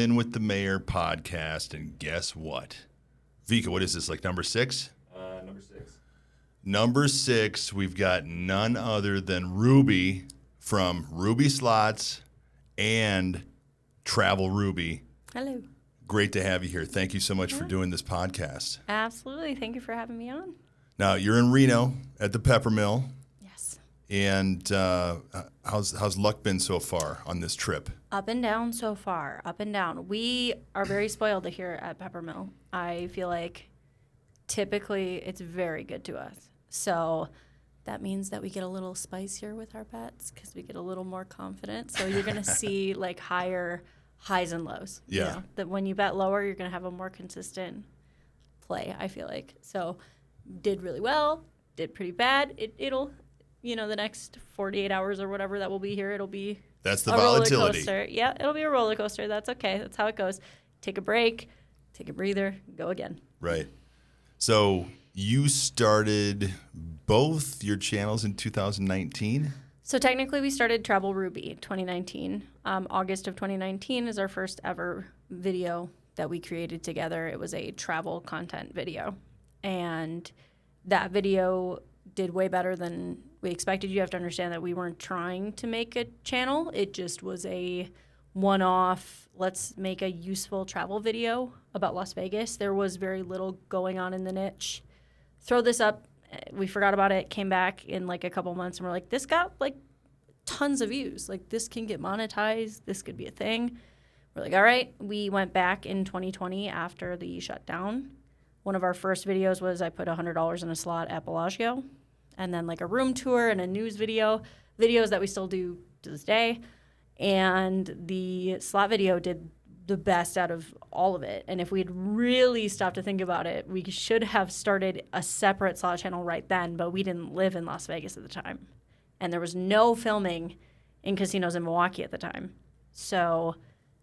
Win with the Mayor podcast, and guess what? Vika, what is this, like number 6? Number 6. Number 6, we've got none other than Ruby from Ruby Slots and Travel Ruby. Hello. Great to have you here. Thank you so much for doing this podcast. Absolutely. Thank you for having me on. Now, you're in Reno at the Pepper Mill. Yes. And how's luck been so far on this trip? Up and down so far. Up and down. We are very spoiled here at Pepper Mill. I feel like typically it's very good to us. So that means that we get a little spicier with our bets because we get a little more confident. So you're going to see like higher highs and lows. Yeah. You know, that when you bet lower, you're going to have a more consistent play, I feel like. So did really well, did pretty bad. It'll, the next 48 hours or whatever that will be here, it'll be That's the a volatility. roller coaster. Yeah, it'll be a roller coaster. That's okay. That's how it goes. Take a break, take a breather, go again. Right. So you started both your channels in 2019? So technically we started Travel Ruby 2019. August of 2019 is our first ever video that we created together. It was a travel content video. And that video did way better than we expected. You have to understand that we weren't trying to make a channel. It just was a one-off, let's make a useful travel video about Las Vegas. There was very little going on in the niche. Throw this up. We forgot about it, came back in like a couple months, and we're like, this got like tons of views. Like, this can get monetized. This could be a thing. We're like, all right. We went back in 2020 after the shutdown. One of our first videos was I put $100 in a slot at Bellagio, and then like a room tour and a news video, videos that we still do to this day. And the slot video did the best out of all of it. And if we'd really stopped to think about it, we should have started a separate slot channel right then, but we didn't live in Las Vegas at the time. And there was no filming in casinos in Milwaukee at the time. So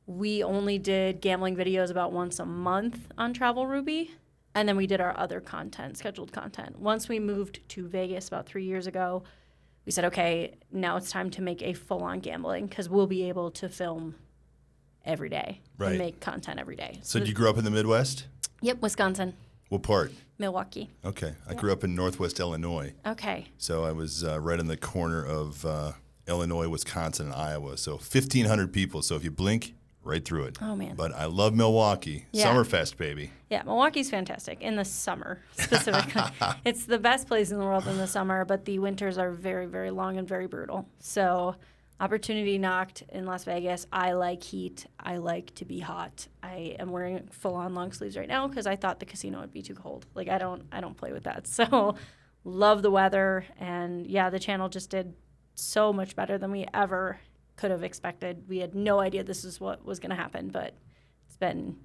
we only did gambling videos about once a month on Travel Ruby. And then we did our other content, scheduled content. Once we moved to Vegas about 3 years ago, we said, okay, now it's time to make a full-on gambling because we'll be able to film every day and make content every day. So did you grow up in the Midwest? Yep, Wisconsin. What part? Milwaukee. Okay. I grew up in Northwest Illinois. Okay. So I was right in the corner of Illinois, Wisconsin, and Iowa. So 1,500 people. So if you blink, right through it. Oh, man. But I love Milwaukee. Yeah. Summerfest, baby. Yeah, Milwaukee's fantastic in the summer specifically. It's the best place in the world in the summer, but the winters are very, very long and very brutal. So opportunity knocked in Las Vegas. I like heat. I like to be hot. I am wearing full-on long sleeves right now because I thought the casino would be too cold. Like, I don't play with that. So love the weather. And, yeah, the channel just did so much better than we ever could have expected. We had no idea this is what was going to happen, but it's been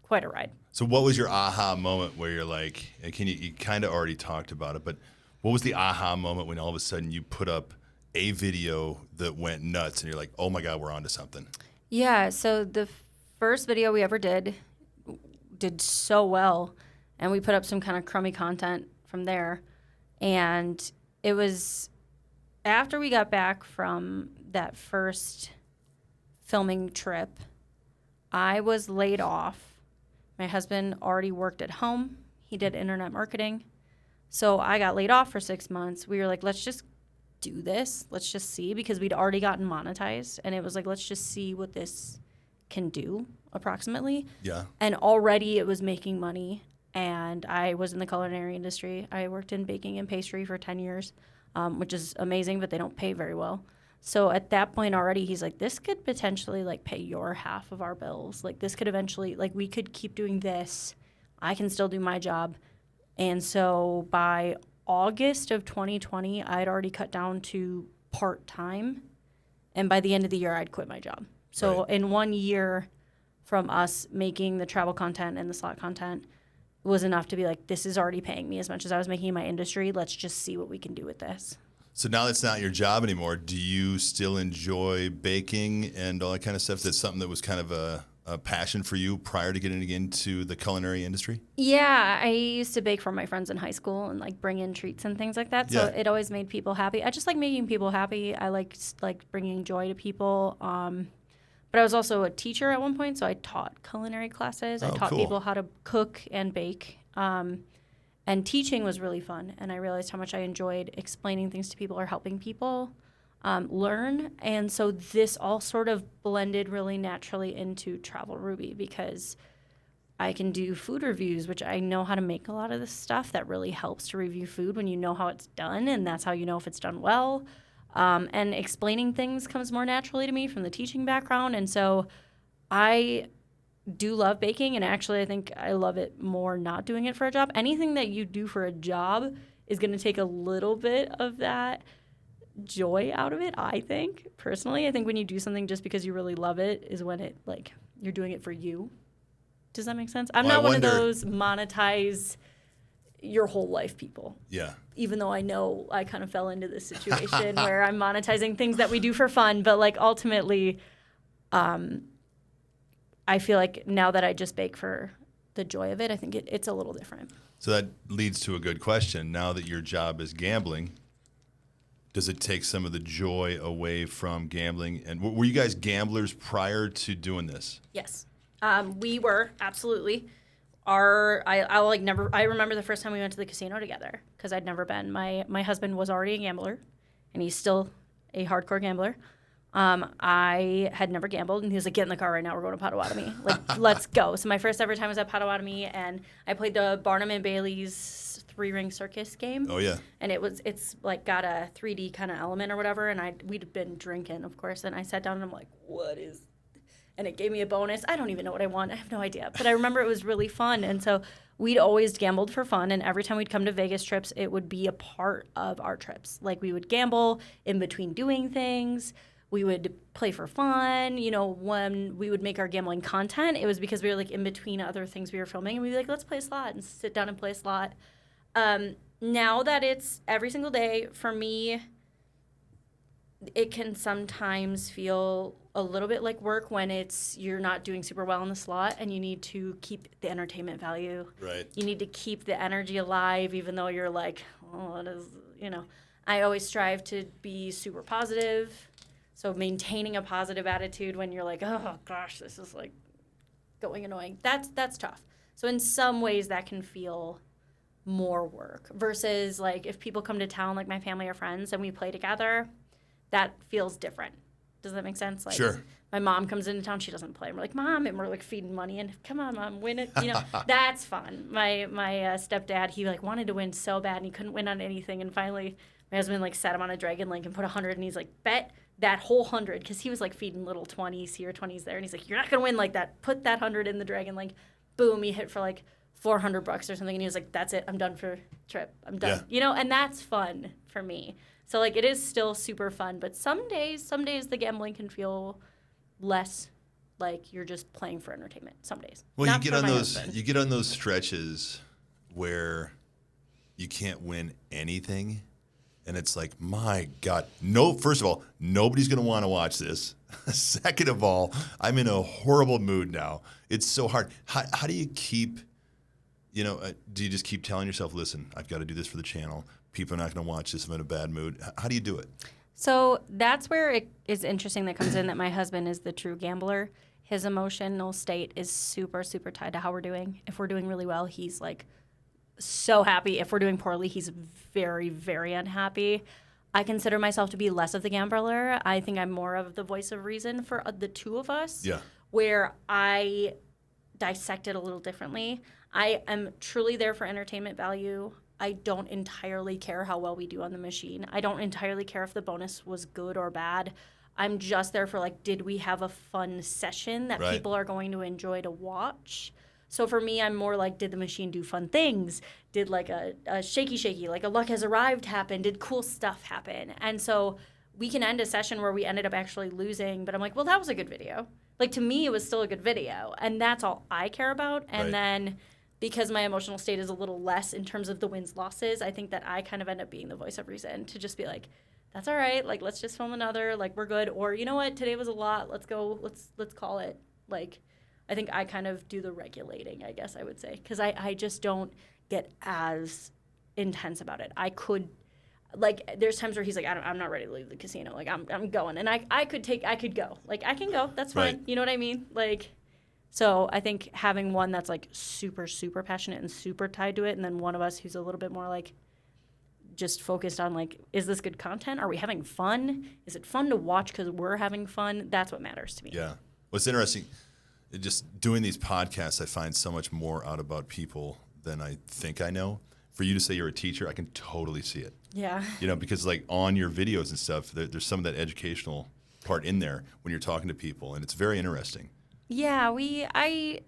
quite a ride. So what was your aha moment where you're like, you kind of already talked about it, but what was the aha moment when all of a sudden you put up a video that went nuts and you're like, oh my God, we're onto something? Yeah, so the first video we ever did so well, and we put up some kind of crummy content from there. And it was after we got back from that first filming trip, I was laid off. My husband already worked at home. He did internet marketing. So I got laid off for 6 months. We were like, let's just do this. Let's just see, because we'd already gotten monetized. And it was like, let's just see what this can do approximately. Yeah. And already it was making money. And I was in the culinary industry. I worked in baking and pastry for 10 years, which is amazing, but they don't pay very well. So at that point already, he's like, this could potentially like pay your half of our bills. Like, this could eventually, like, we could keep doing this. I can still do my job. And so by August of 2020, I'd already cut down to part-time. And by the end of the year, I'd quit my job. So in 1 year from us making the travel content and the slot content was enough to be like, this is already paying me as much as I was making in my industry. Let's just see what we can do with this. So now that's not your job anymore. Do you still enjoy baking and all that kind of stuff? That's something that was kind of a passion for you prior to getting into the culinary industry? Yeah, I used to bake for my friends in high school and like bring in treats and things like that. So it always made people happy. I just like making people happy. I like bringing joy to people. But I was also a teacher at one point, so I taught culinary classes. I taught cool. people how to cook and bake. And teaching was really fun. And I realized how much I enjoyed explaining things to people or helping people learn. And so this all sort of blended really naturally into Travel Ruby because I can do food reviews, which I know how to make a lot of this stuff that really helps to review food when you know how it's done, and that's how you know if it's done well. And explaining things comes more naturally to me from the teaching background, and so I do love baking, and actually I think I love it more not doing it for a job. Anything that you do for a job is going to take a little bit of that joy out of it, I think. Personally, I think when you do something just because you really love it is when it, like, you're doing it for you. Does that make sense? I'm not one of those monetize your whole life people. Yeah. Even though I know I kind of fell into this situation where I'm monetizing things that we do for fun, but like ultimately, I feel like now that I just bake for the joy of it, I think it's a little different. So that leads to a good question. Now that your job is gambling, does it take some of the joy away from gambling? And were you guys gamblers prior to doing this? Yes. We were, absolutely. I remember the first time we went to the casino together because I'd never been. My husband was already a gambler, and he's still a hardcore gambler. I had never gambled, and he was like, "Get in the car right now. We're going to Potawatomi. Like, let's go." So my first ever time was at Potawatomi, and I played the Barnum and Bailey's 3-ring circus game. Oh yeah. And it's like got a 3D kind of element or whatever, and we'd been drinking, of course, and I sat down and I'm like, "What is?" And it gave me a bonus. I don't even know what I won. I have no idea. But I remember it was really fun. And so we'd always gambled for fun. And every time we'd come to Vegas trips, it would be a part of our trips. Like we would gamble in between doing things. We would play for fun. You know, when we would make our gambling content, it was because we were like in between other things we were filming. And we'd be like, let's play a slot and sit down and play a slot. Now that it's every single day, for me, it can sometimes feel a little bit like work when you're not doing super well in the slot and you need to keep the entertainment value. Right. You need to keep the energy alive even though you're like, oh, it is, you know. I always strive to be super positive. So maintaining a positive attitude when you're like, oh gosh, this is like going annoying. That's tough. So in some ways that can feel more work versus like if people come to town like my family or friends and we play together, that feels different. Does that make sense? Like, sure. My mom comes into town, she doesn't play. And we're like, Mom, and we're like feeding money and come on, Mom, win it. You know, that's fun. My stepdad, he like wanted to win so bad and he couldn't win on anything. And finally, my husband like sat him on a dragon link and put 100 and he's like, bet that whole 100 because he was like feeding little 20s here, 20s there, and he's like, you're not gonna win like that. Put that 100 in the dragon link. Boom, he hit for like $400 or something, and he was like, that's it. I'm done for trip. I'm done. Yeah. You know, and that's fun for me. So, like, it is still super fun, but some days the gambling can feel less like you're just playing for entertainment. Some days. Well, you get on those stretches where you can't win anything, and it's like, my God, no. First of all, nobody's going to want to watch this. Second of all, I'm in a horrible mood now. It's so hard. How do you keep, do you just keep telling yourself, listen, I've got to do this for the channel. People are not going to watch this. I'm in a bad mood. How do you do it? So that's where it is interesting that comes in that my husband is the true gambler. His emotional state is super, super tied to how we're doing. If we're doing really well, he's like so happy. If we're doing poorly, he's very, very unhappy. I consider myself to be less of the gambler. I think I'm more of the voice of reason for the two of us. Yeah. Where I dissect it a little differently. I am truly there for entertainment value. I don't entirely care how well we do on the machine. I don't entirely care if the bonus was good or bad. I'm just there for, like, did we have a fun session that people are going to enjoy to watch? So for me, I'm more like, did the machine do fun things? Did, like, a shaky, like a luck has arrived happen? Did cool stuff happen? And so we can end a session where we ended up actually losing, but I'm like, well, that was a good video. Like, to me, it was still a good video. And that's all I care about. And then because my emotional state is a little less in terms of the wins, losses, I think that I kind of end up being the voice of reason to just be like, that's all right. Like, let's just film another. Like, we're good. Or, you know what? Today was a lot. Let's go. Let's call it. Like, I think I kind of do the regulating, I guess I would say. Because I just don't get as intense about it. I could, like there's times where he's like, I'm not ready to leave the casino. Like I'm going, and I could go. Like I can go. That's fine. Right. You know what I mean? Like, so I think having one that's like super super passionate and super tied to it, and then one of us who's a little bit more like just focused on like, is this good content? Are we having fun? Is it fun to watch because we're having fun? That's what matters to me. Yeah. What's interesting, just doing these podcasts, I find so much more out about people than I think I know. For you to say you're a teacher, I can totally see it. Yeah. You know, because like on your videos and stuff, there's some of that educational part in there when you're talking to people, and it's very interesting. Yeah, I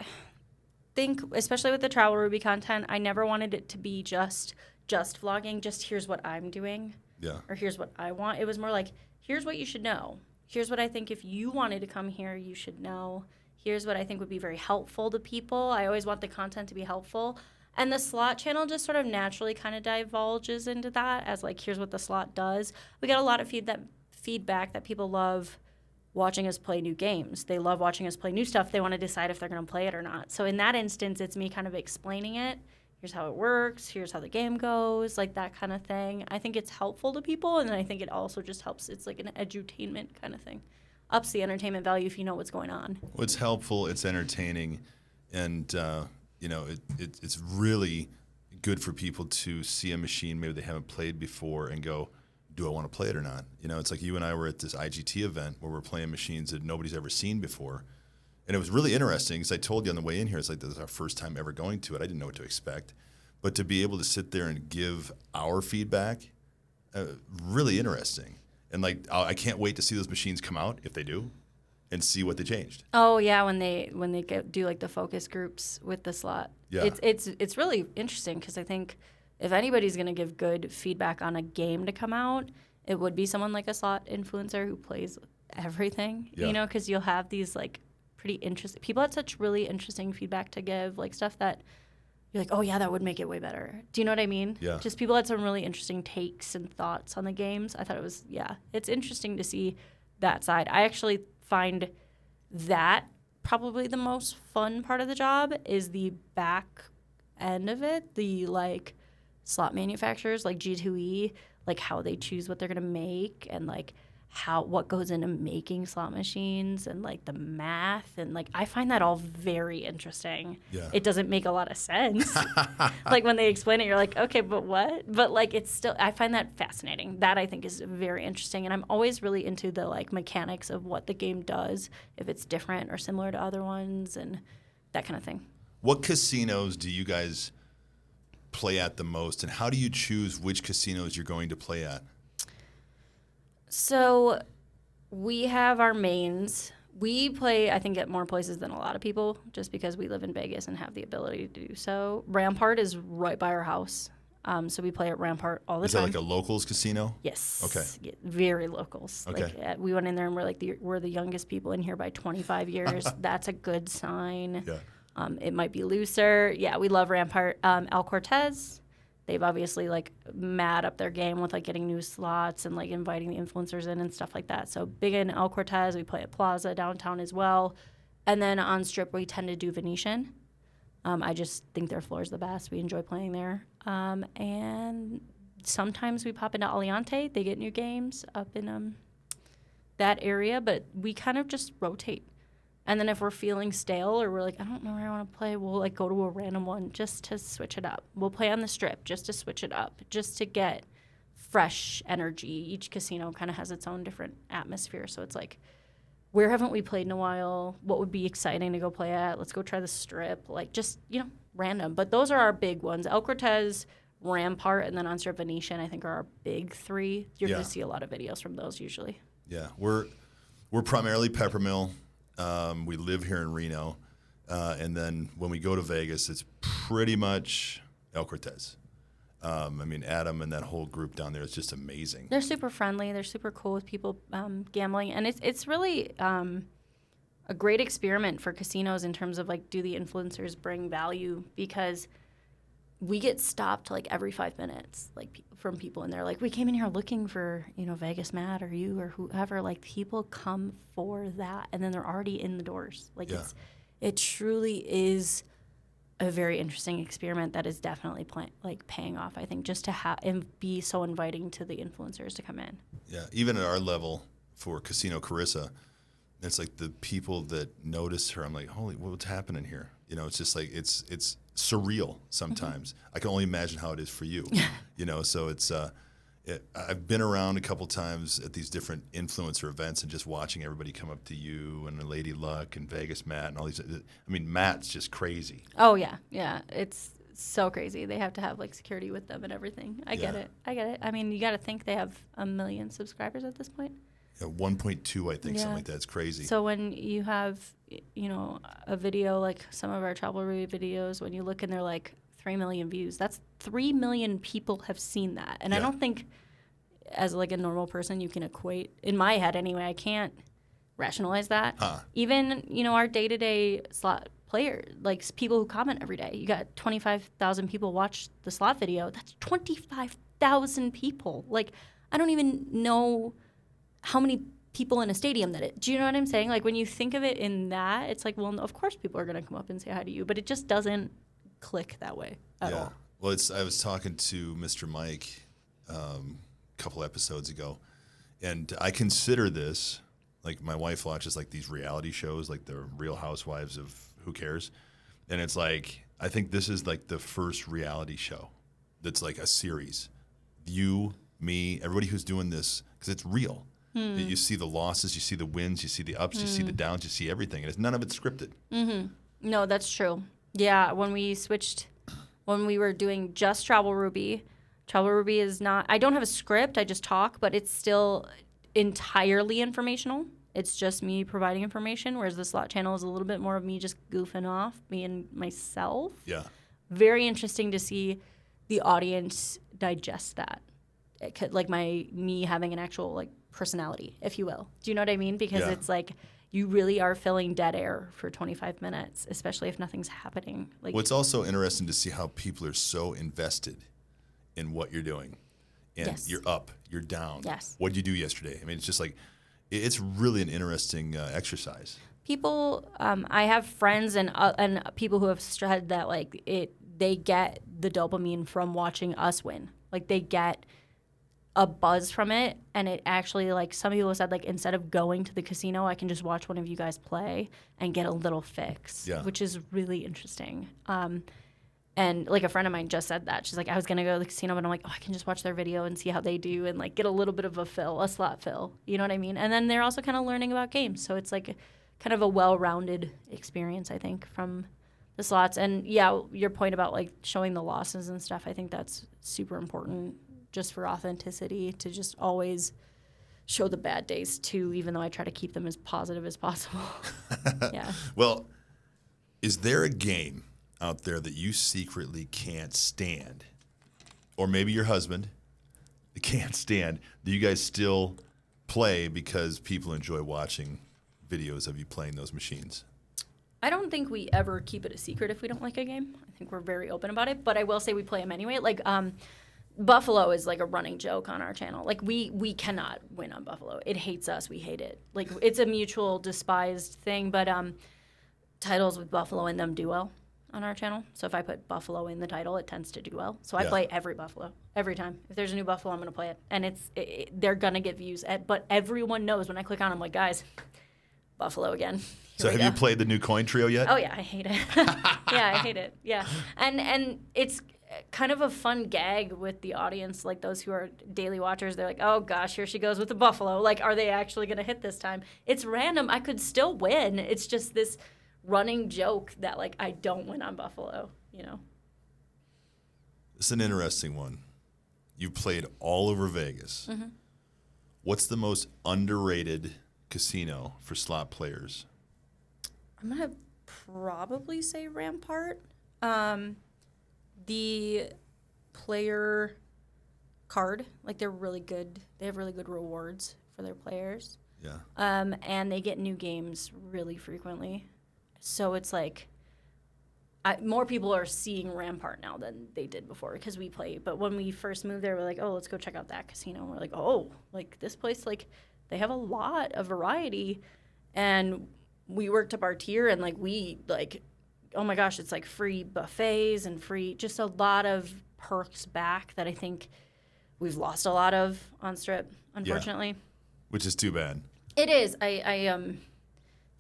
think, especially with the Travel Ruby content, I never wanted it to be just vlogging, just here's what I'm doing. Yeah. Or here's what I want. It was more like, here's what you should know. Here's what I think if you wanted to come here, you should know. Here's what I think would be very helpful to people. I always want the content to be helpful. And the slot channel just sort of naturally kind of divulges into that as like, here's what the slot does. We got a lot of feedback that people love watching us play new games. They love watching us play new stuff. They want to decide if they're going to play it or not. So in that instance, it's me kind of explaining it. Here's how it works. Here's how the game goes, like that kind of thing. I think it's helpful to people, and I think it also just helps. It's like an edutainment kind of thing. Ups the entertainment value if you know what's going on. Well, it's helpful, it's entertaining, and you know, it's really good for people to see a machine maybe they haven't played before and go, do I want to play it or not? You know, it's like you and I were at this IGT event where we're playing machines that nobody's ever seen before. And it was really interesting because I told you on the way in here, it's like this is our first time ever going to it. I didn't know what to expect. But to be able to sit there and give our feedback, really interesting. And like, I can't wait to see those machines come out, if they do, and see what they changed. Oh yeah, when they do like the focus groups with the slot. Yeah. It's really interesting because I think if anybody's going to give good feedback on a game to come out, it would be someone like a slot influencer who plays everything, Yeah. you know, because you'll have these like pretty interesting people had such really interesting feedback to give, like stuff that you're like, oh yeah, that would make it way better. Do you know what I mean? Yeah. Just people had some really interesting takes and thoughts on the games. I thought it was, it's interesting to see that side. I actually find that probably the most fun part of the job is the back end of it, the like slot manufacturers like G2E, like how they choose what they're gonna make and like what goes into making slot machines and like the math and like I find that all very interesting. Yeah. It doesn't make a lot of sense. Like when they explain it, you're like, okay, but what? But like it's still I find that fascinating. That I think is very interesting. And I'm always really into the like mechanics of what the game does, if it's different or similar to other ones and that kind of thing. What casinos do you guys play at the most, and how do you choose which casinos you're going to play at? So we have our mains. We play, I think, at more places than a lot of people just because we live in Vegas and have the ability to do so. Rampart is right by our house. So we play at Rampart all the time. Is that like a locals casino? Yes. Okay. Yeah, very locals. Okay. Like we went in there and we're like, we're the youngest people in here by 25 years. That's a good sign. Yeah. It might be looser. Yeah, we love Rampart. El Cortez, they've obviously like mad up their game with like getting new slots and like inviting the influencers in and stuff like that. So big in El Cortez. We play at Plaza downtown as well. And then on Strip, we tend to do Venetian. I just think their floor is the best. We enjoy playing there. And sometimes we pop into Aliante. They get new games up in that area, but we kind of just rotate. And then if we're feeling stale or we're like, I don't know where I want to play, we'll like go to a random one just to switch it up. We'll play on the Strip just to switch it up, just to get fresh energy. Each casino kind of has its own different atmosphere. So it's like, where haven't we played in a while? What would be exciting to go play at? Let's go try the Strip. Like just, random. But those are our big ones. El Cortez, Rampart, and then on Strip Venetian, I think are our big three. You're going to see a lot of videos from those usually. Yeah. We're primarily Peppermill. We live here in Reno. And then when we go to Vegas, it's pretty much El Cortez. I mean, Adam and that whole group down there is just amazing. They're super friendly. They're super cool with people gambling. And it's really a great experiment for casinos in terms of, like, do the influencers bring value? Because we get stopped, like, every 5 minutes, like, from people. And they're like, we came in here looking for, Vegas Matt or you or whoever. Like, people come for that. And then they're already in the doors. Like, it truly is a very interesting experiment that is definitely paying off, I think, just to and be so inviting to the influencers to come in. Yeah, even at our level for Casino Carisa, it's like the people that notice her, I'm like, holy, what's happening here? You know, it's just like, it's surreal sometimes. I can only imagine how it is for you, you know, so it's, I've been around a couple times at these different influencer events and just watching everybody come up to you and Lady Luck and Vegas Matt and all these. I mean, Matt's just crazy. Oh, yeah. Yeah. It's so crazy. They have to have like security with them and everything. I get it. I mean, you got to think they have 1 million subscribers at this point. Yeah, 1.2, I think, something like that. It's crazy. So when you have, you know, a video like some of our travel review videos, when you look and they're like 3 million views, that's 3 million people have seen that. And I don't think as like a normal person you can equate, in my head anyway, I can't rationalize that. Even, you know, our day-to-day slot player, like people who comment every day, you got 25,000 people watch the slot video. That's 25,000 people. Like, I don't even know how many people in a stadium do you know what I'm saying? Like, when you think of it in that, it's like, well, of course people are going to come up and say hi to you, but it just doesn't click that way at all. Well, I was talking to Mr. Mike a couple episodes ago, and I consider this, like, my wife watches like these reality shows, like the Real Housewives of who cares, and it's like, I think this is like the first reality show that's like a series. You, me, everybody who's doing this, because it's real. You see the losses, you see the wins, you see the ups, you see the downs, you see everything, and none of it's scripted. No, that's true. Yeah, when we were doing just Travel Ruby is not, I don't have a script, I just talk, but it's still entirely informational. It's just me providing information, whereas the slot channel is a little bit more of me just goofing off, being myself. Yeah. Very interesting to see the audience digest that. It could, like me having an actual like personality, if you will. Do you know what I mean? Because it's like you really are filling dead air for 25 minutes, especially if nothing's happening. Like, well, it's also interesting to see how people are so invested in what you're doing. And you're up, you're down. Yes. What did you do yesterday? I mean, it's just like, it's really an interesting exercise. People, I have friends and people who have said that like they get the dopamine from watching us win. Like, they get a buzz from it, and it actually, like, some people said, like, instead of going to the casino, I can just watch one of you guys play and get a little fix, which is really interesting. And like a friend of mine just said that. She's like, I was gonna go to the casino, but I'm like, oh, I can just watch their video and see how they do and like get a little bit of a slot fill. You know what I mean? And then they're also kind of learning about games, so it's like kind of a well-rounded experience, I think, from the slots. And yeah, your point about like showing the losses and stuff, I think that's super important, just for authenticity, to just always show the bad days too, even though I try to keep them as positive as possible. Yeah. Well, is there a game out there that you secretly can't stand, or maybe your husband can't stand, that you guys still play because people enjoy watching videos of you playing those machines? I don't think we ever keep it a secret if we don't like a game. I think we're very open about it, but I will say we play them anyway. Like, Buffalo is like a running joke on our channel. Like, we cannot win on Buffalo. It hates us. We hate it. Like, it's a mutual despised thing, but titles with Buffalo in them do well on our channel. So if I put Buffalo in the title, it tends to do well. So I play every Buffalo, every time. If there's a new Buffalo, I'm going to play it. And they're going to get views. But everyone knows when I click on, I'm like, guys, Buffalo again. So have you played the new coin trio yet? Oh, yeah, I hate it. Yeah, I hate it. Yeah. And it's kind of a fun gag with the audience, like those who are daily watchers. They're like, oh, gosh, here she goes with the Buffalo. Like, are they actually going to hit this time? It's random. I could still win. It's just this running joke that, like, I don't win on Buffalo, you know? It's an interesting one. You played all over Vegas. Mm-hmm. What's the most underrated casino for slot players? I'm going to probably say Rampart. The player card, like, they're really good. They have really good rewards for their players. Yeah. And they get new games really frequently. So it's like more people are seeing Rampart now than they did before because we play. But when we first moved there, we're like, oh, let's go check out that casino. And we're like, oh, like this place, like they have a lot of variety. And we worked up our tier and like we like oh my gosh, it's like free buffets and just a lot of perks back that I think we've lost a lot of on Strip, unfortunately. Yeah. Which is too bad. It is. I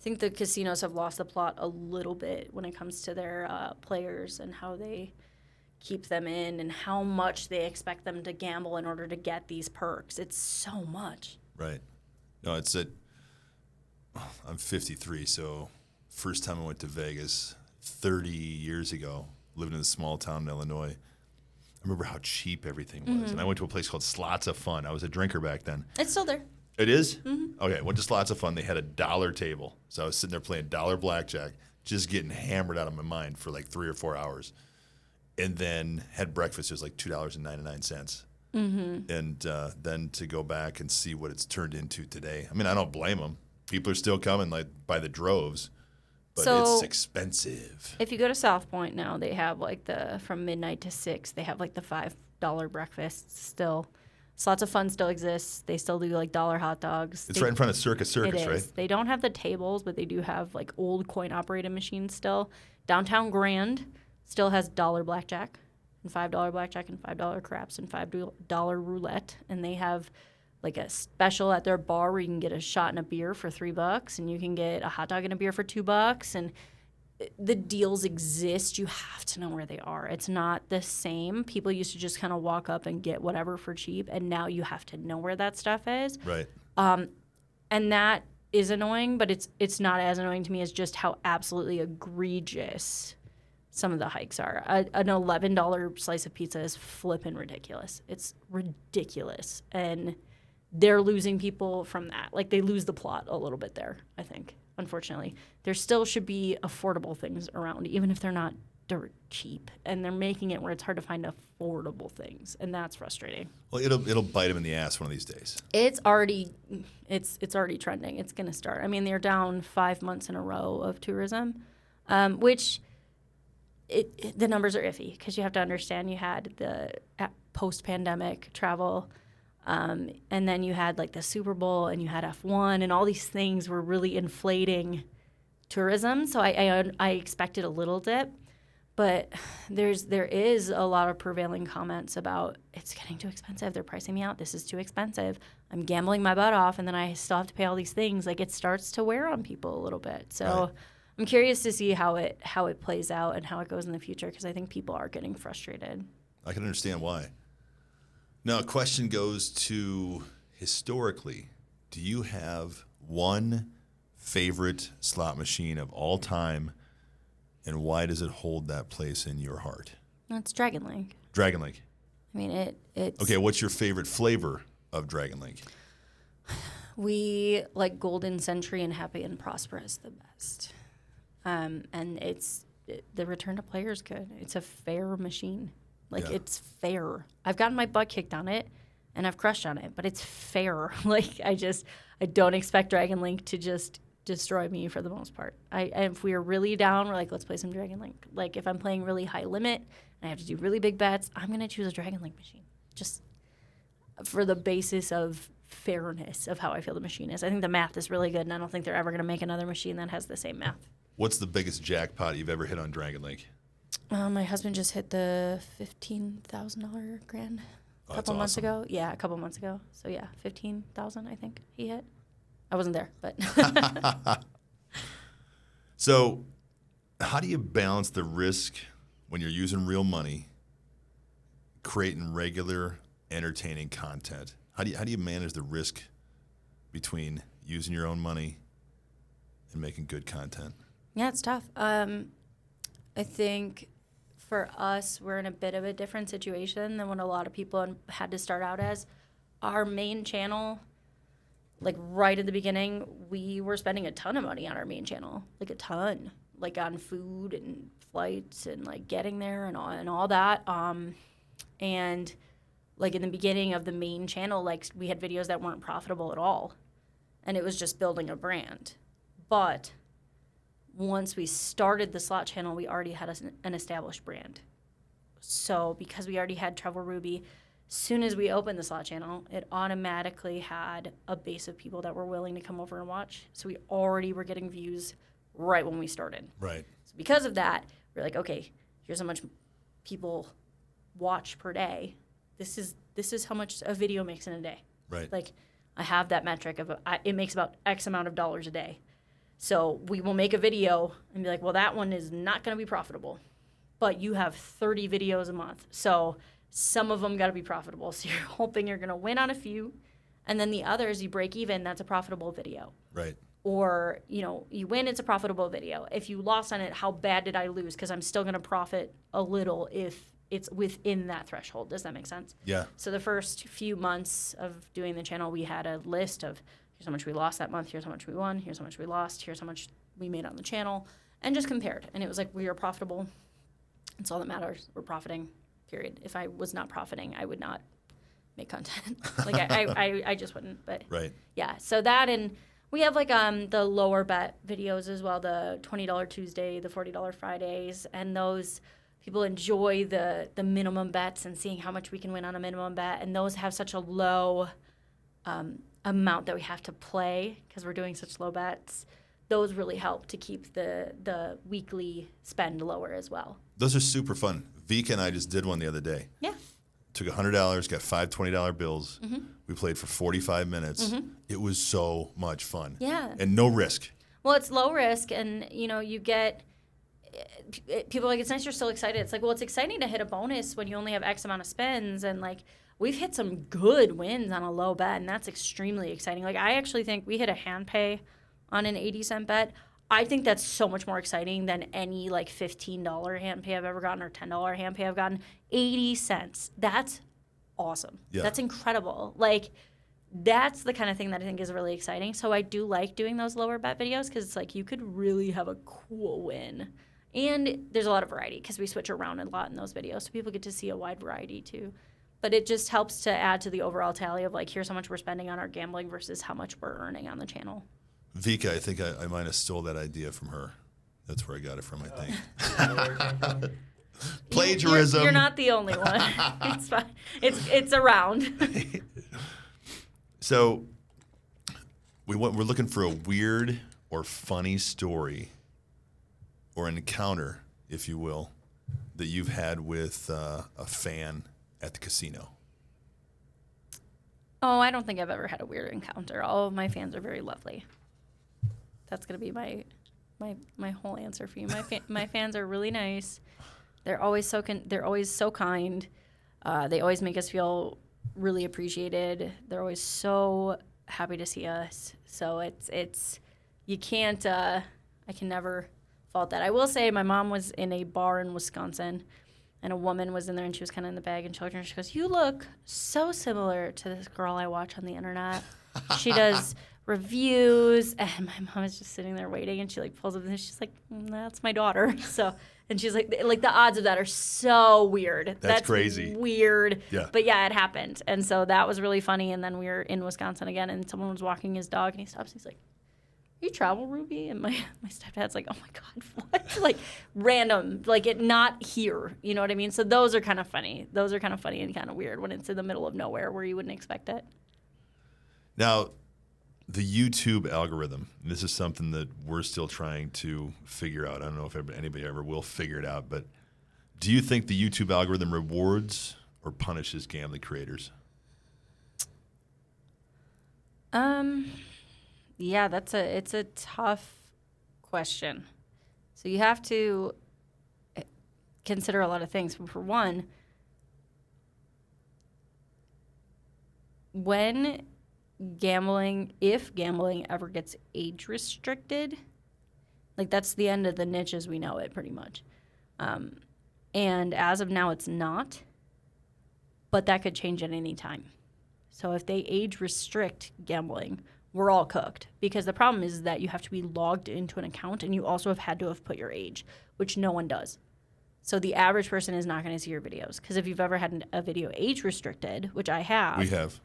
think the casinos have lost the plot a little bit when it comes to their players and how they keep them in and how much they expect them to gamble in order to get these perks. It's so much. Right. No, I'm 53, so first time I went to Vegas 30 years ago, living in a small town in Illinois. I remember how cheap everything was. And I went to a place called Slots of Fun. I was a drinker back then. It's still there. It is? Okay, went to Slots of Fun. They had a $1 table. So I was sitting there playing $1 blackjack, just getting hammered out of my mind for like 3 or 4 hours. And then had breakfast. It was like $2.99. And then to go back and see what it's turned into today. I mean, I don't blame them. People are still coming like by the droves, but it's expensive. If you go to South Point now, they have like from midnight to 6, they have like the $5 breakfasts still. Slots of Fun still exists. They still do like $1 hot dogs. It's right in front of Circus, right? They don't have the tables, but they do have like old coin operated machines still. Downtown Grand still has $1 blackjack and $5 blackjack and $5 craps and $5 roulette. And they have like a special at their bar where you can get a shot and a beer for $3 and you can get a hot dog and a beer for $2. And the deals exist. You have to know where they are. It's not the same. People used to just kind of walk up and get whatever for cheap, and now you have to know where that stuff is. Right. And that is annoying, but it's not as annoying to me as just how absolutely egregious some of the hikes are. An $11 slice of pizza is flippin' ridiculous. It's ridiculous. And they're losing people from that. Like, they lose the plot a little bit there, I think, unfortunately. There still should be affordable things around, even if they're not dirt cheap. And they're making it where it's hard to find affordable things, and that's frustrating. Well, it'll bite them in the ass one of these days. It's already trending. It's going to start. I mean, they're down 5 months in a row of tourism, which the numbers are iffy because you have to understand you had the post-pandemic travel. And then you had like the Super Bowl and you had F1 and all these things were really inflating tourism. So I expected a little dip, but there is a lot of prevailing comments about it's getting too expensive. They're pricing me out. This is too expensive. I'm gambling my butt off, and then I still have to pay all these things. Like, it starts to wear on people a little bit. So right. I'm curious to see how it plays out and how it goes in the future because I think people are getting frustrated. I can understand why. Now, a question goes to, historically, do you have one favorite slot machine of all time, and why does it hold that place in your heart? That's Dragon Link. Dragon Link. I mean, it's... Okay, what's your favorite flavor of Dragon Link? We like Golden Century and Happy and Prosperous the best. And the return to player is good. It's a fair machine. It's fair. I've gotten my butt kicked on it, and I've crushed on it, but it's fair. I don't expect Dragon Link to just destroy me for the most part. If we are really down, we're like, let's play some Dragon Link. Like, if I'm playing really high limit and I have to do really big bets, I'm going to choose a Dragon Link machine. Just for the basis of fairness of how I feel the machine is. I think the math is really good, and I don't think they're ever going to make another machine that has the same math. What's the biggest jackpot you've ever hit on Dragon Link? My husband just hit the $15,000 grand a couple months ago. Yeah, a couple months ago. So yeah, 15,000 I think he hit. I wasn't there, but. So, how do you balance the risk when you're using real money, creating regular, entertaining content? How do you manage the risk between using your own money and making good content? Yeah, it's tough. I think for us, we're in a bit of a different situation than what a lot of people had to start out as. Our main channel, like right at the beginning, we were spending a ton of money on our main channel, like a ton, like on food and flights and like getting there and all that. And like in the beginning of the main channel, like we had videos that weren't profitable at all, and it was just building a brand. But once we started the slot channel, we already had an established brand. So because we already had Travel Ruby, as soon as we opened the slot channel, it automatically had a base of people that were willing to come over and watch. So we already were getting views right when we started. Right. So because of that, we're like, okay, here's how much people watch per day. This is how much a video makes in a day. Right. Like, I have that metric of it makes about X amount of dollars a day. So we will make a video and be like, well, that one is not going to be profitable, but you have 30 videos a month. So some of them got to be profitable. So you're hoping you're going to win on a few, and then the others you break even. That's a profitable video. Right. Or, you win, it's a profitable video. If you lost on it, how bad did I lose? Because I'm still going to profit a little if it's within that threshold. Does that make sense? Yeah. So the first few months of doing the channel, we had a list of here's how much we lost that month, here's how much we won, here's how much we lost, here's how much we made on the channel, and just compared. And it was like, we are profitable. It's all that matters. We're profiting, period. If I was not profiting, I would not make content. Like, I just wouldn't. But right. Yeah, so that, and we have like the lower bet videos as well, the $20 Tuesday, the $40 Fridays, and those people enjoy the minimum bets and seeing how much we can win on a minimum bet, and those have such a low amount that we have to play because we're doing such low bets. Those really help to keep the weekly spend lower as well. Those are super fun. Vika and I just did one the other day. Yeah. Took $100, got 5 $20 bills. Mm-hmm. We played for 45 minutes. Mm-hmm. It was so much fun. Yeah. And no risk. Well, it's low risk, and you get people are like, it's nice you're still excited. It's like, well, it's exciting to hit a bonus when you only have X amount of spins, and like we've hit some good wins on a low bet, and that's extremely exciting. Like, I actually think we hit a hand pay on an 80-cent bet. I think that's so much more exciting than any like $15 hand pay I've ever gotten or $10 hand pay I've gotten. 80 cents. That's awesome. Yeah. That's incredible. Like, that's the kind of thing that I think is really exciting. So I do like doing those lower bet videos because it's like you could really have a cool win. And there's a lot of variety because we switch around a lot in those videos. So people get to see a wide variety too. But it just helps to add to the overall tally of like, here's how much we're spending on our gambling versus how much we're earning on the channel. Vika, I think I might have stole that idea from her. That's where I got it from, I think. Plagiarism. You're not the only one. It's fine. It's around. So we're looking for a weird or funny story or an encounter, if you will, that you've had with a fan at the casino. Oh, I don't think I've ever had a weird encounter. All of my fans are very lovely. That's gonna be my whole answer for you. My fans are really nice. They're always so kind. They always make us feel really appreciated. They're always so happy to see us. So it's you can't I can never fault that. I will say my mom was in a bar in Wisconsin, and a woman was in there, and she was kind of in the bag, and she looked at her and she goes, "You look so similar to this girl I watch on the internet. She does reviews." And my mom is just sitting there waiting, and she like pulls up and she's like, "That's my daughter." So, and she's like the odds of that are so weird. That's crazy. Weird. Yeah. But yeah, it happened. And so that was really funny. And then we were in Wisconsin again, and someone was walking his dog, and he stops and he's like, "You travel, Ruby?" And my stepdad's like, "Oh my God, what?" Like random, like it not here. You know what I mean? So those are kind of funny. Those are kind of funny and kind of weird when it's in the middle of nowhere where you wouldn't expect it. Now, the YouTube algorithm, and this is something that we're still trying to figure out. I don't know if anybody ever will figure it out, but do you think the YouTube algorithm rewards or punishes gambling creators? Yeah, it's a tough question. So you have to consider a lot of things. For one, if gambling ever gets age restricted, like that's the end of the niche as we know it pretty much. And as of now, it's not, but that could change at any time. So if they age restrict gambling, we're all cooked, because the problem is that you have to be logged into an account, and you also have had to have put your age, which no one does. So the average person is not going to see your videos, because if you've ever had a video age restricted, which I have, We have.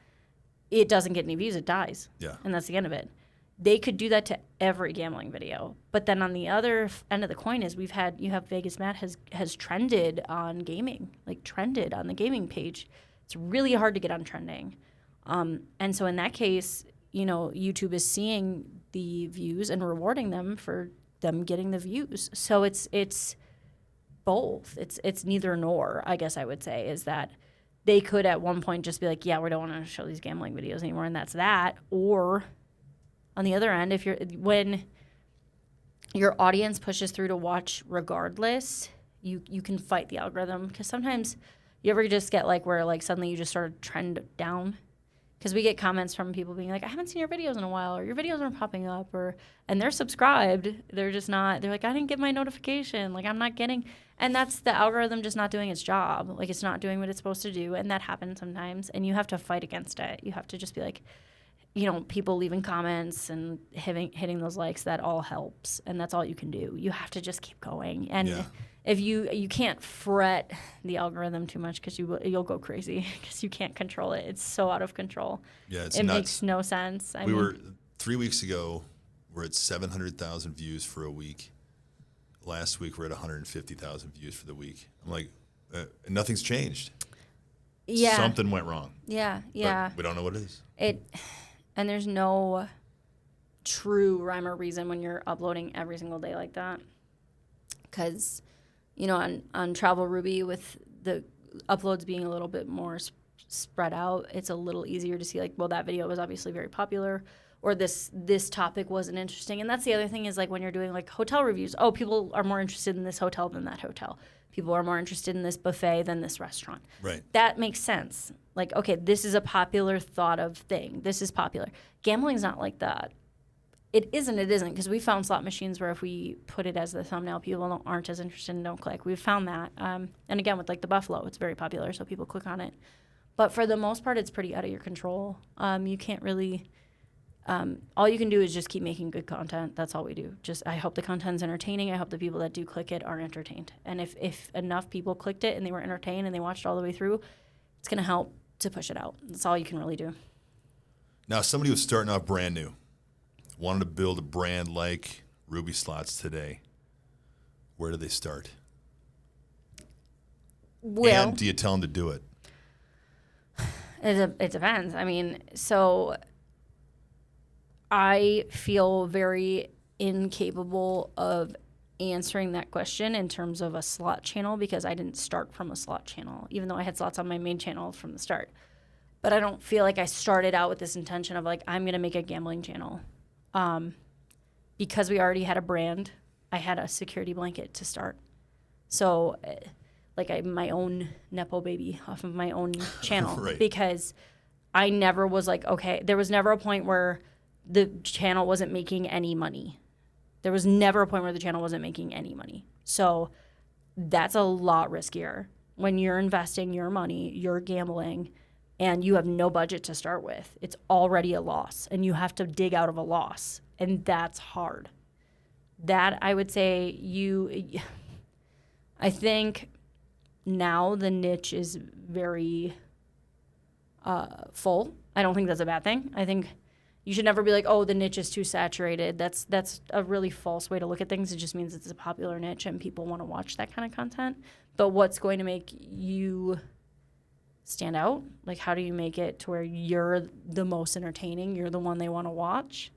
it doesn't get any views, it dies. Yeah. And that's the end of it. They could do that to every gambling video. But then on the other end of the coin is you have Vegas Matt has trended on gaming, like trended on the gaming page. It's really hard to get on trending. And so in that case, YouTube is seeing the views and rewarding them for them getting the views. So it's both. It's neither nor, I guess I would say, is that they could at one point just be like, yeah, we don't want to show these gambling videos anymore, and that's that. Or on the other end, when your audience pushes through to watch regardless, you can fight the algorithm. Because sometimes you ever just get like where like suddenly you just start to trend down. Because we get comments from people being like, I haven't seen your videos in a while, or your videos aren't popping up, and they're subscribed. They're just not, they're like, I didn't get my notification. Like, I'm not getting, and that's the algorithm just not doing its job. Like, it's not doing what it's supposed to do. And that happens sometimes. And you have to fight against it. You have to just be like, people leaving comments and hitting those likes, that all helps. And that's all you can do. You have to just keep going. And if you can't fret the algorithm too much, because you'll go crazy because you can't control it. It's so out of control. Yeah, it's it nuts. Makes no sense. We were 3 weeks ago. We're at 700,000 views for a week. Last week we're at 150,000 views for the week. I'm like, nothing's changed. Yeah, something went wrong. Yeah. But we don't know what it is. And there's no true rhyme or reason when you're uploading every single day like that, because on Travel Ruby, with the uploads being a little bit more spread out, it's a little easier to see like, well, that video was obviously very popular, or this topic wasn't interesting. And that's the other thing is like when you're doing like hotel reviews, people are more interested in this hotel than that hotel. People are more interested in this buffet than this restaurant. Right. That makes sense. Like, okay, this is a popular thought of thing. This is popular. Gambling's not like that. It isn't, because we found slot machines where if we put it as the thumbnail, people aren't as interested and don't click. We've found that. And again, with like the Buffalo, it's very popular, so people click on it. But for the most part, it's pretty out of your control. You can't really, all you can do is just keep making good content. That's all we do. I hope the content's entertaining. I hope the people that do click it are entertained. And if enough people clicked it and they were entertained and they watched all the way through, it's going to help to push it out. That's all you can really do. Now, somebody was starting off brand new, wanted to build a brand like Ruby Slots today. Where do they start? Well, and do you tell them to do it? It depends. I mean, so I feel very incapable of answering that question in terms of a slot channel, because I didn't start from a slot channel, even though I had slots on my main channel from the start. But I don't feel like I started out with this intention of like, I'm going to make a gambling channel. Because we already had a brand, I had a security blanket to start. So my own Nepo baby off of my own channel. Right. Because I never was like, okay, there was never a point where the channel wasn't making any money. There was never a point where the channel wasn't making any money. So that's a lot riskier when you're investing your money, you're gambling, and you have no budget to start with. It's already a loss, and you have to dig out of a loss, and that's hard. That, I would say, I think now the niche is very full. I don't think that's a bad thing. I think you should never be like, oh, the niche is too saturated. That's a really false way to look at things. It just means it's a popular niche and people want to watch that kind of content. But what's going to make you stand out? Like, how do you make it to where you're the most entertaining? You're the one they want to watch.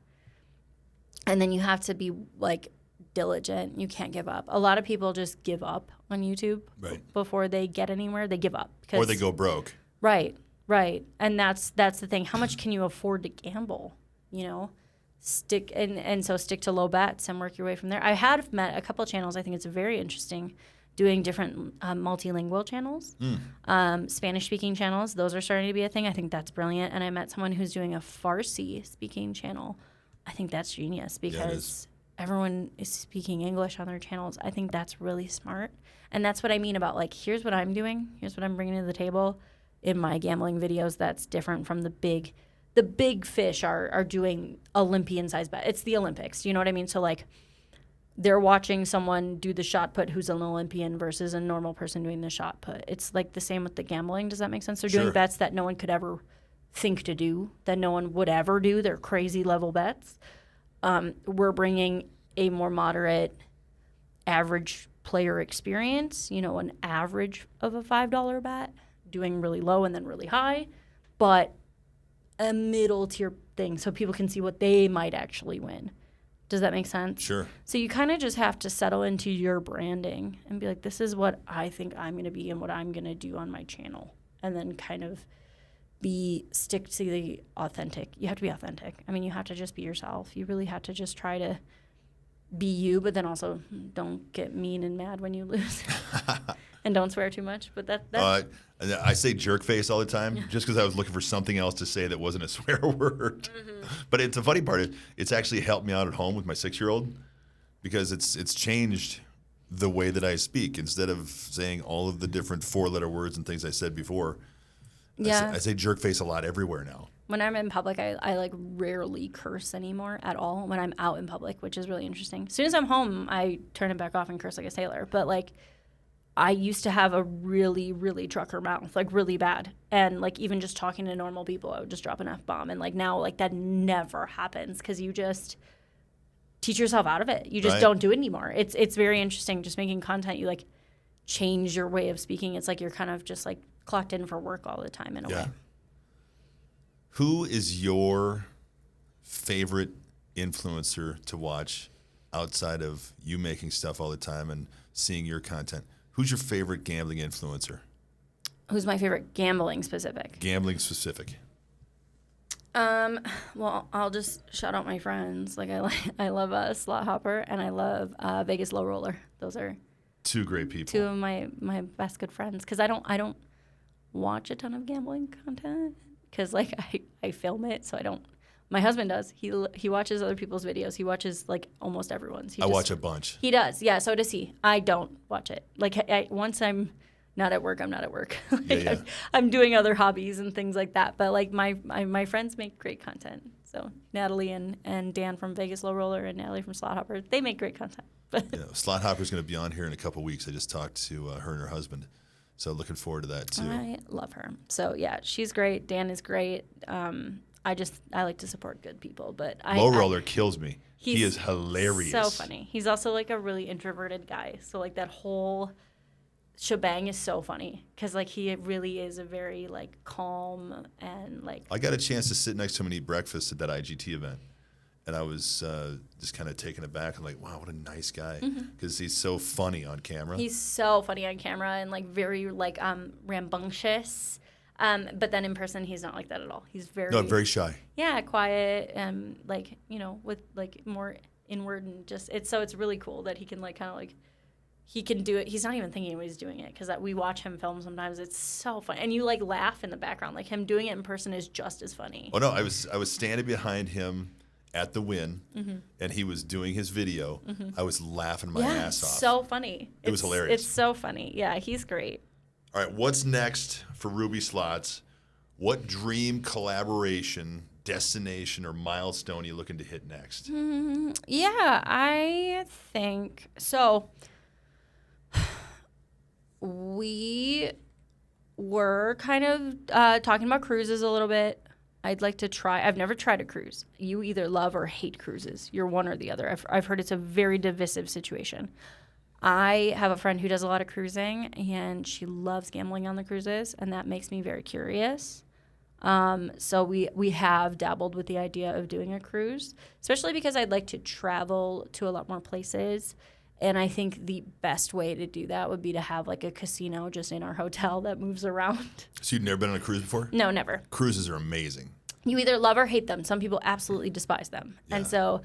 And then you have to be like diligent. You can't give up. A lot of people just give up on YouTube before they get anywhere. They give up. Or they go broke. Right. And that's the thing. How much can you afford to gamble? Stick to low bets and work your way from there. I have met a couple of channels. I think it's very interesting doing different multilingual channels, Spanish-speaking channels. Those are starting to be a thing. I think that's brilliant. And I met someone who's doing a Farsi-speaking channel. I think that's genius because everyone is speaking English on their channels. I think that's really smart. And that's what I mean about, like, here's what I'm doing. Here's what I'm bringing to the table in my gambling videos that's different from the big fish are doing Olympian-sized bet. It's the Olympics. You know what I mean? So, like, they're watching someone do the shot put who's an Olympian versus a normal person doing the shot put. It's like the same with the gambling. Does that make sense? They're doing bets that no one could ever think to do, that no one would ever do. They're crazy level bets. We're bringing a more moderate average player experience, an average of a $5 bet, doing really low and then really high, but a middle tier thing so people can see what they might actually win. Does that make sense? Sure. So you kind of just have to settle into your branding and be like, this is what I think I'm going to be and what I'm going to do on my channel. And then kind of stick to the authentic. You have to be authentic. I mean, you have to just be yourself. You really have to just try to be you, but then also don't get mean and mad when you lose. And don't swear too much. But that's I say jerk face all the time just because I was looking for something else to say that wasn't a swear word. But it's the funny part. It's actually helped me out at home with my 6-year-old because it's changed the way that I speak. Instead of saying all of the different 4-letter words and things I said before, I say jerk face a lot everywhere now. When I'm in public, I like rarely curse anymore at all when I'm out in public, which is really interesting. As soon as I'm home, I turn it back off and curse like a sailor. But like, I used to have a really, really trucker mouth, like really bad. And like even just talking to normal people, I would just drop an F-bomb. And like now, like that never happens because you just teach yourself out of it. You just don't do it anymore. It's very interesting. Just making content, you like change your way of speaking. It's like you're kind of just like clocked in for work all the time in a way. Who is your favorite influencer to watch outside of you making stuff all the time and seeing your content? Who's your favorite gambling influencer? Who's my favorite gambling specific? Gambling specific. Well, I'll just shout out my friends. Like I love Slot Hopper and I love Vegas Low Roller. Those are 2 great people. 2 of my best good friends because I don't watch a ton of gambling content because like I film it, so I don't. My husband does. He watches other people's videos. He watches like almost everyone's. I watch a bunch. He does. Yeah, so does he. I don't watch it. Like once I'm not at work, I'm not at work. Like I'm doing other hobbies and things like that. But like my friends make great content. So Natalie and Dan from Vegas Low Roller and Natalie from Slot Hopper, they make great content. Slot Hopper's going to be on here in a couple weeks. I just talked to her and her husband. So looking forward to that too. I love her. So yeah, she's great. Dan is great. I like to support good people, but Low Roller kills me. He is hilarious. So funny. He's also like a really introverted guy. So like that whole shebang is so funny because like he really is a very like calm and like. I got a chance to sit next to him and eat breakfast at that IGT event, and I was just kind of taken aback. I'm like, wow, what a nice guy, because he's so funny on camera. He's so funny on camera and like very like rambunctious. But then in person, he's not like that at all. He's very shy. Yeah, quiet and like with like more inward and just it's really cool that he can like kind of like he can do it. He's not even thinking when he's doing it because we watch him film sometimes. It's so fun, and you like laugh in the background. Like him doing it in person is just as funny. Oh no, I was standing behind him at the Wynn, and he was doing his video. I was laughing my ass off. So funny. It was hilarious. It's so funny. Yeah, he's great. All right, what's next for Ruby Slots? What dream collaboration, destination, or milestone are you looking to hit next? Yeah, I think so. We were kind of talking about cruises a little bit. I'd like to try. I've never tried a cruise. You either love or hate cruises. You're one or the other. I've heard it's a very divisive situation. I have a friend who does a lot of cruising, and she loves gambling on the cruises, and that makes me very curious. So we have dabbled with the idea of doing a cruise, especially because I'd like to travel to a lot more places. And I think the best way to do that would be to have like a casino just in our hotel that moves around. So you've never been on a cruise before? No, never. Cruises are amazing. You either love or hate them. Some people absolutely despise them. Yeah. And so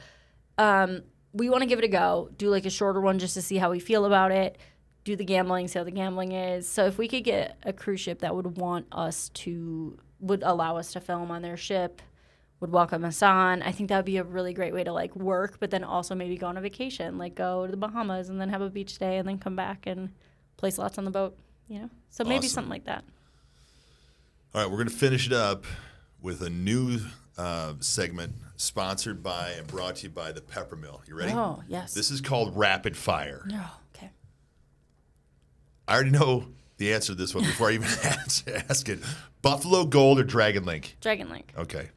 we want to give it a go, do like a shorter one just to see how we feel about it, do the gambling, see how the gambling is. So if we could get a cruise ship that would allow us to film on their ship, would welcome us on, I think that would be a really great way to like work, but then also maybe go on a vacation, like go to the Bahamas and then have a beach day and then come back and play slots on the boat, So maybe something like that. All right, we're going to finish it up with a new segment sponsored by and brought to you by the Peppermill. You ready? Oh, yes. This is called Rapid Fire. Oh, okay. I already know the answer to this one before I even ask it. Buffalo Gold or Dragon Link? Dragon Link. Okay.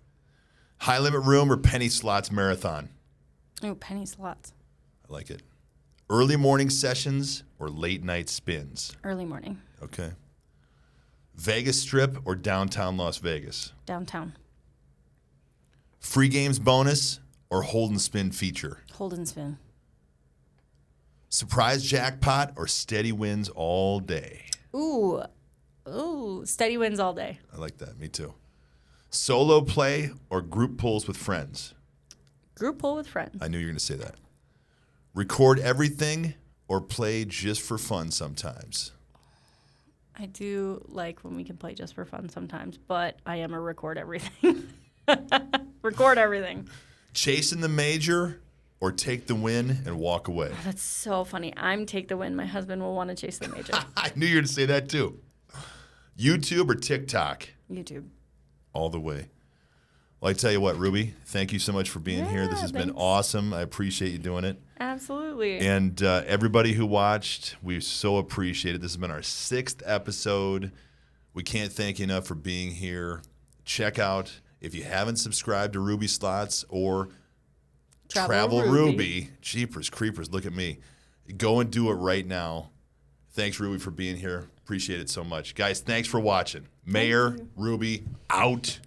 High Limit Room or Penny Slots Marathon? Oh, Penny Slots. I like it. Early morning sessions or late night spins? Early morning. Okay. Vegas Strip or downtown Las Vegas? Downtown. Free games bonus or hold and spin feature? Hold and spin. Surprise jackpot or steady wins all day? Ooh, steady wins all day. I like that. Me too. Solo play or group pulls with friends? Group pull with friends. I knew you were going to say that. Record everything or play just for fun sometimes? I do like when we can play just for fun sometimes, but I am a record everything. Record everything. Chasing the major or take the win and walk away? That's so funny. I'm take the win. My husband will want to chase the major. I knew you were going to say that too. YouTube or TikTok? YouTube. All the way. Well, I tell you what, Ruby, thank you so much for being here. This has been awesome. I appreciate you doing it. Absolutely. And everybody who watched, we so appreciate it. This has been our 6th episode. We can't thank you enough for being here. Check out, if you haven't subscribed to Ruby Slots or Travel Ruby. Jeepers creepers, look at me. Go and do it right now. Thanks, Ruby, for being here. Appreciate it so much. Guys, thanks for watching. Mayor, Ruby, out.